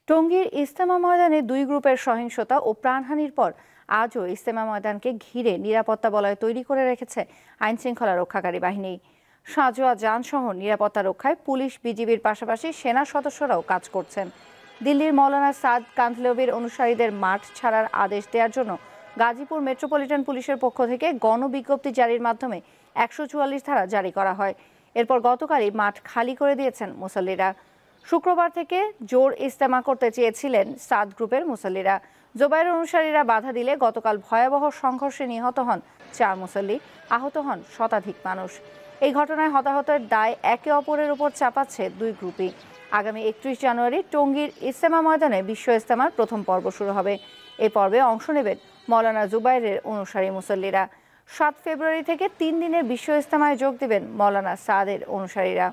টঙ্গীর ইজতেমা ময়দানে দুই গ্রুপের সহিংসতা ও প্রাণহানির পর আজও ইজতেমা ময়দানকে ঘিরে নিরাপত্তা বলয় তৈরি করে রেখেছে আইনশৃঙ্খলা রক্ষাকারী বাহিনী। সাঁজোয়া যানসহ নিরাপত্তা রক্ষায় পুলিশ, বিজিবির পাশাপাশি সেনা সদস্যরাও কাজ করছেন। দিল্লির মৌলানা সাদ কান্ধলভির অনুসারীদের মাঠ ছাড়ার আদেশ দেওয়ার জন্য গাজীপুর মেট্রোপলিটন পুলিশের পক্ষ থেকে গণবিজ্ঞপ্তি জারির মাধ্যমে ১৪৪ ধারা জারি করা হয়। এরপর গতকালই মাঠ খালি করে দিয়েছেন মুসল্লিরা। শুক্রবার থেকে জোর ইজতেমা করতে চেয়েছিলেন সাদ গ্রুপের মুসল্লিরা। জোবাইর অনুসারীরা বাধা দিলে গতকাল ভয়াবহ সংঘর্ষে নিহত হন ৪ মুসল্লি, আহত হন শতাধিক মানুষ। এই ঘটনায় হতাহতের দায় একে অপরের উপর চাপাচ্ছে দুই গ্রুপই। আগামী ৩১ জানুয়ারি টঙ্গীর ইজতেমা ময়দানে বিশ্ব ইজতেমার প্রথম পর্ব শুরু হবে। এই পর্বে অংশ নেবেন মৌলানা জুবাইরের অনুসারী মুসল্লিরা। ৭ ফেব্রুয়ারি থেকে ৩ দিনের বিশ্ব ইজতেমায় যোগ দেবেন মৌলানা সাদের অনুসারীরা।